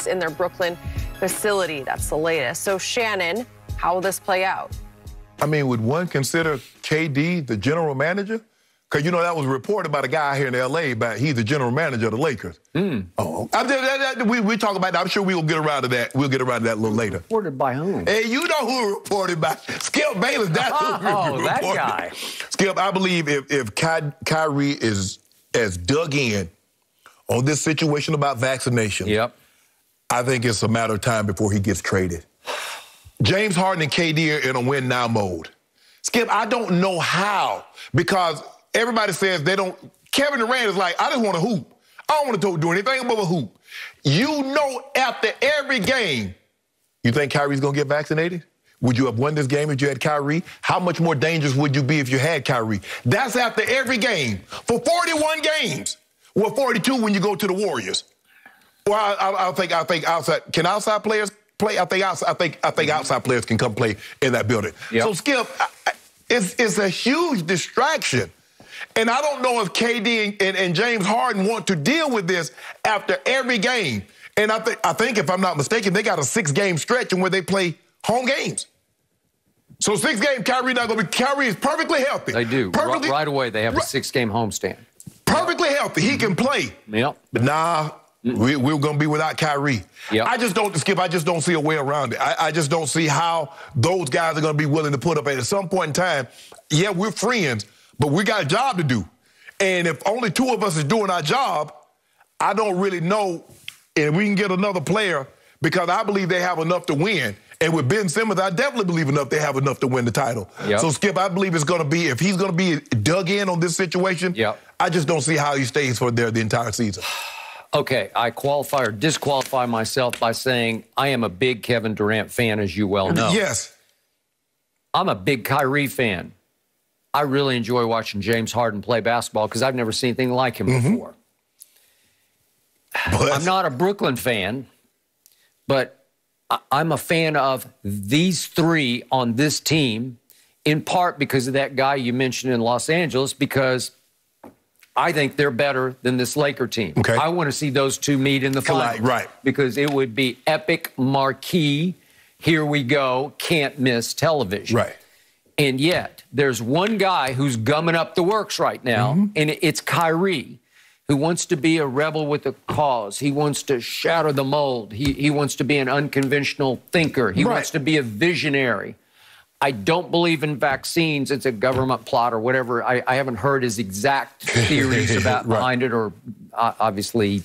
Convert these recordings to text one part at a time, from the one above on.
Bayless in their Brooklyn facility. That's the latest. So, Shannon, how will this play out? I mean, would one consider KD the general manager? Because, you know, that was reported by the guy here in L.A., but he's the general manager of the Lakers. Oh, we talk about that. I'm sure we'll get around to that. We'll get around to that a little later. Reported by whom? Hey, you know who reported by? Skip Bayless. That's who that guy. Skip, I believe if Kyrie is as dug in on this situation about vaccination, I think it's a matter of time before he gets traded. James Harden and KD are in a win-now mode. Skip, I don't know how, because everybody says they don't. Kevin Durant is like, I just want to hoop. I don't want to do anything but a hoop. You know, after every game, you think Kyrie's going to get vaccinated? Would you have won this game if you had Kyrie? How much more dangerous would you be if you had Kyrie? That's after every game for 41 games. Well, 42 when you go to the Warriors. Well, I think outside. Can outside players play? I think outside players can come play in that building. So, Skip, it's a huge distraction. And I don't know if KD and James Harden want to deal with this after every game. And I think, if I'm not mistaken, they got a 6-game stretch in where they play home games. So 6 games, Kyrie not going to be. Kyrie is perfectly healthy. They do. Right away, they have a 6-game homestand. Perfectly healthy. He can play. But nah, we're going to be without Kyrie. I just don't, Skip, I just don't see a way around it. I just don't see how those guys are going to be willing to put up at some point in time. Yeah, we're friends, but we got a job to do. And if only 2 of us is doing our job, I don't really know if we can get another player, because I believe they have enough to win. And with Ben Simmons, I definitely believe they have enough to win the title. So, Skip, I believe it's going to be, if he's going to be dug in on this situation, I just don't see how he stays for there the entire season. Okay, I qualify or disqualify myself by saying I am a big Kevin Durant fan, as you well know. Yes. I'm a big Kyrie fan. I really enjoy watching James Harden play basketball because I've never seen anything like him before. I'm not a Brooklyn fan, but I'm a fan of these 3 on this team, in part because of that guy you mentioned in Los Angeles, because I think they're better than this Laker team. I want to see those 2 meet in the finals. Because it would be epic, marquee, here we go, can't miss television. And yet, there's one guy who's gumming up the works right now, and it's Kyrie, who wants to be a rebel with a cause. He wants to shatter the mold. He wants to be an unconventional thinker. He wants to be a visionary. I don't believe in vaccines. It's a government plot or whatever. I haven't heard his exact theories about behind it, or obviously.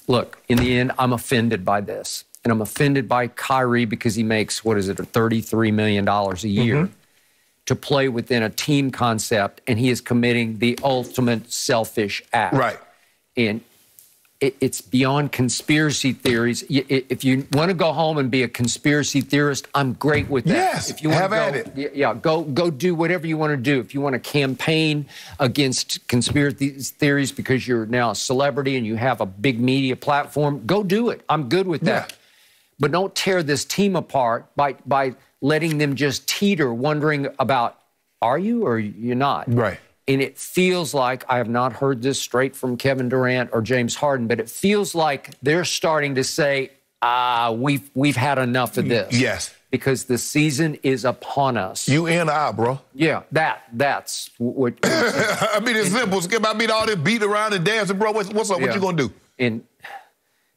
Look, in the end, I'm offended by this. And I'm offended by Kyrie because he makes, what is it, $33 million a year to play within a team concept, and he is committing the ultimate selfish act. And it's beyond conspiracy theories. If you want to go home and be a conspiracy theorist, I'm great with that. If you want have at it. Go do whatever you want to do. If you want to campaign against conspiracy theories because you're now a celebrity and you have a big media platform, go do it. I'm good with that. But don't tear this team apart by letting them just teeter, wondering about, are you or you're not? And it feels like, I have not heard this straight from Kevin Durant or James Harden, but it feels like they're starting to say, we've had enough of this. Because the season is upon us. You and I, bro. That's what. I mean, it's simple. Skip, I mean, all this beat around and dancing, bro. What's up? What you going to do? And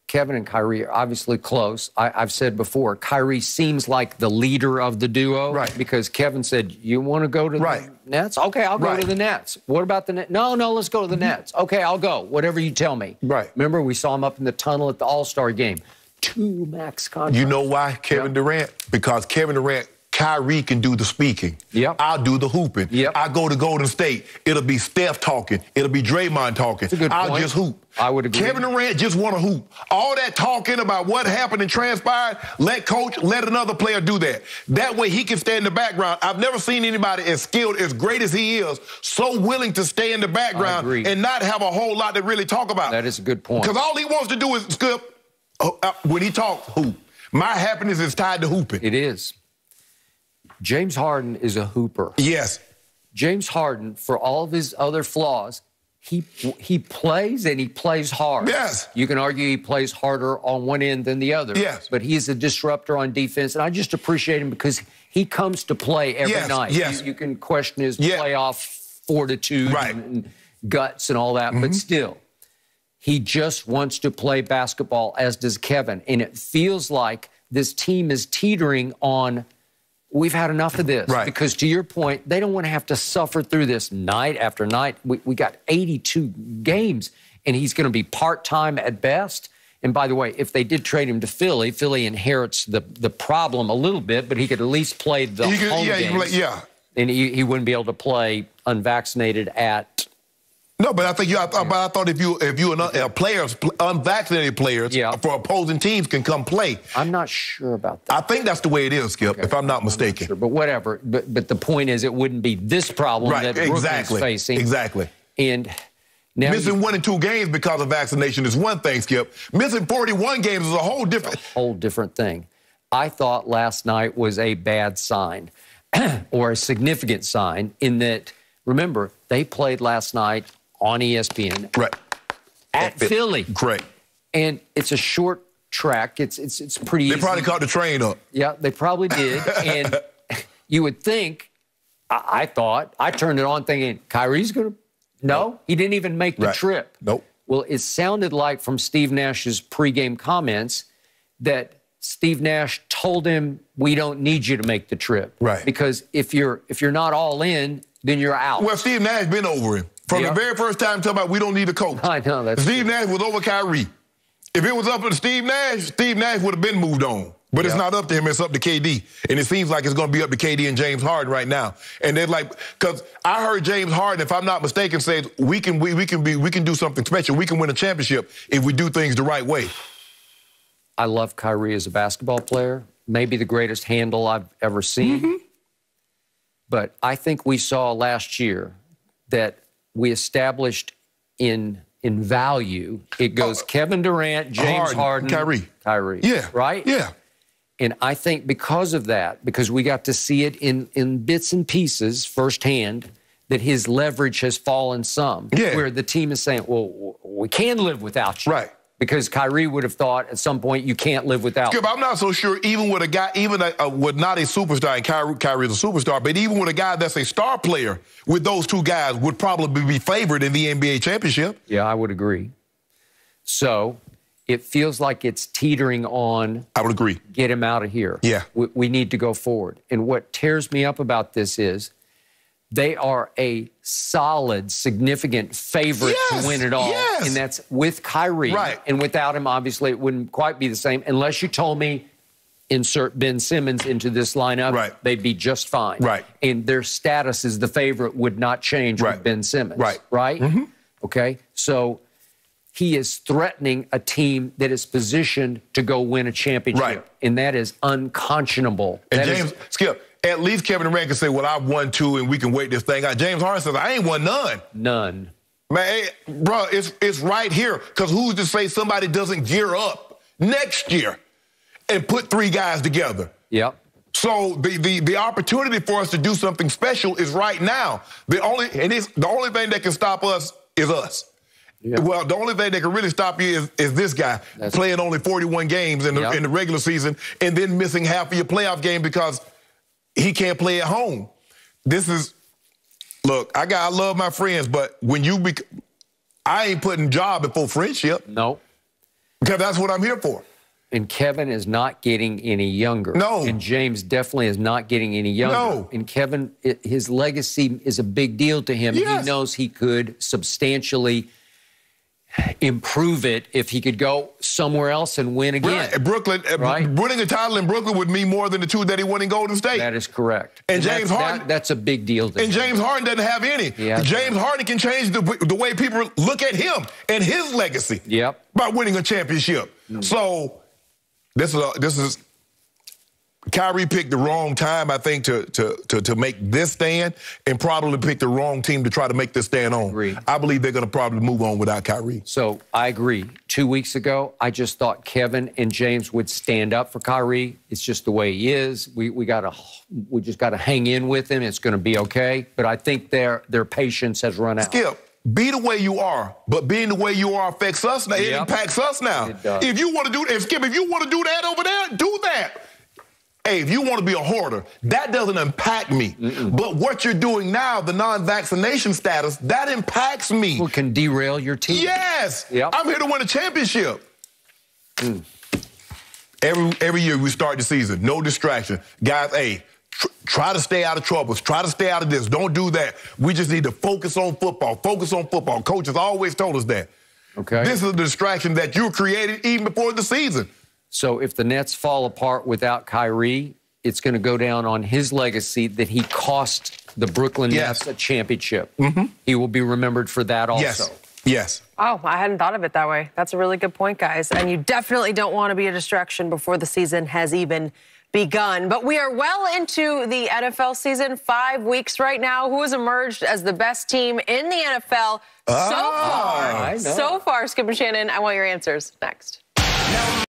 Kevin and Kyrie are obviously close. I've said before, Kyrie seems like the leader of the duo. Because Kevin said, you want to go to the Nets? Okay, I'll go to the Nets. What about the Nets? No, let's go to the Nets. Okay, I'll go. Whatever you tell me. Remember, we saw him up in the tunnel at the All-Star game. 2 max contracts. You know why, Kevin Durant? Because Kevin Durant, Kyrie can do the speaking. I'll do the hooping. I go to Golden State. It'll be Steph talking. It'll be Draymond talking. I'll just hoop. I would agree. Kevin Durant just want to hoop. All that talking about what happened and transpired, let coach, let another player do that. That way he can stay in the background. I've never seen anybody as skilled, as great as he is, so willing to stay in the background and not have a whole lot to really talk about. That is a good point. Because all he wants to do is, Skip, when he talks, hoop. My happiness is tied to hooping. It is. James Harden is a hooper. Yes. James Harden, for all of his other flaws, he plays and he plays hard. Yes. You can argue he plays harder on one end than the other. Yes. But he's a disruptor on defense, and I just appreciate him because he comes to play every night. Yes. You can question his playoff fortitude and guts and all that, but still, he just wants to play basketball, as does Kevin. And it feels like this team is teetering on, we've had enough of this. Right. Because to your point, they don't want to have to suffer through this night after night. We got 82 games, and he's going to be part-time at best. And by the way, if they did trade him to Philly, Philly inherits the problem a little bit, but he could at least play the home games. And he wouldn't be able to play unvaccinated at... No, but I think I thought if you players, unvaccinated players for opposing teams can come play. I'm not sure about that. I think that's the way it is, Skip, if I'm not mistaken. Sure, but whatever. But the point is, it wouldn't be this problem that Brooklyn's facing. Exactly. And now missing 1 and 2 games because of vaccination is one thing, Skip. Missing 41 games is a whole different thing. I thought last night was a bad sign or a significant sign in that, remember, they played last night on ESPN at Philly. Great. And it's a short track. It's pretty easy. They probably caught the train up. Yeah, they probably did. And you would think, I thought, I turned it on thinking, Kyrie's going to... No, he didn't even make the trip. Nope. Well, it sounded like from Steve Nash's pregame comments that Steve Nash told him, we don't need you to make the trip. Right. Because if you're not all in, then you're out. Well, Steve Nash been over him. From the very first time talking about we don't need a coach. I know. That's Steve Nash was over Kyrie. If it was up to Steve Nash would have been moved on. But it's not up to him, it's up to KD. And it seems like it's going to be up to KD and James Harden right now. And they're like, because I heard James Harden, if I'm not mistaken, say we can do something special. We can win a championship if we do things the right way. I love Kyrie as a basketball player. Maybe the greatest handle I've ever seen. But I think we saw last year that we established in value, it goes Kevin Durant, James Harden, Kyrie. Yeah. Right? Yeah. And I think because of that, because we got to see it in bits and pieces firsthand, that his leverage has fallen some. Yeah. Where the team is saying, well, we can live without you. Right. Because Kyrie would have thought at some point you can't live without Skip, I'm not so sure even with a guy, with not a superstar, and Kyrie is a superstar, but even with a guy that's a star player, with those two guys would probably be favored in the NBA championship. Yeah, I would agree. So it feels like it's teetering on. I would agree. Get him out of here. Yeah. We need to go forward. And what tears me up about this is they are a solid, significant favorite to win it all. Yes. And that's with Kyrie. Right. And without him, obviously, it wouldn't quite be the same. Unless you told me, insert Ben Simmons into this lineup, they'd be just fine. Right. And their status as the favorite would not change with Ben Simmons. Right? Okay? So he is threatening a team that is positioned to go win a championship. And that is unconscionable. And Skip, at least Kevin Durant can say, well, I've won 2 and we can wait this thing out. James Harden says, I ain't won none. None. Man, bro, it's right here. Because who's to say somebody doesn't gear up next year and put 3 guys together? Yep. So the opportunity for us to do something special is right now. The only thing that can stop us is us. Yeah. Well, the only thing that can really stop you is this guy playing only 41 games in the regular season and then missing half of your playoff game because he can't play at home. Look, I love my friends, but when I ain't putting job before friendship. No. Because that's what I'm here for. And Kevin is not getting any younger. No. And James definitely is not getting any younger. No. And Kevin, his legacy is a big deal to him. Yes. He knows he could substantially improve it if he could go somewhere else and win again. Right. Brooklyn, winning a title in Brooklyn would mean more than the 2 that he won in Golden State. That is correct. And James Harden, that's a big deal to him. And James Harden doesn't have any. James Harden can change the way people look at him and his legacy. Yep. By winning a championship. So this is Kyrie picked the wrong time, I think, to make this stand, and probably picked the wrong team to try to make this stand on. Agreed. I believe they're going to probably move on without Kyrie. So I agree. 2 weeks ago, I just thought Kevin and James would stand up for Kyrie. It's just the way he is. We just got to hang in with him. It's going to be okay. But I think their patience has run out. Skip, be the way you are, but being the way you are affects us now. It impacts us now. It does. If you want to do, Skip, if you want to do that over there, do that. Hey, if you want to be a hoarder, that doesn't impact me. But what you're doing now, the non-vaccination status, that impacts me. Well, can derail your team. Yes. I'm here to win a championship. Every year we start the season, no distraction. Guys, hey, try to stay out of troubles. Try to stay out of this. Don't do that. We just need to focus on football. Focus on football. Coaches always told us that. Okay. This is a distraction that you created even before the season. So if the Nets fall apart without Kyrie, it's going to go down on his legacy that he cost the Brooklyn Nets a championship. He will be remembered for that also. Yes. Oh, I hadn't thought of it that way. That's a really good point, guys. And you definitely don't want to be a distraction before the season has even begun. But we are well into the NFL season, 5 weeks right now. Who has emerged as the best team in the NFL so far? So far, Skip and Shannon, I want your answers next.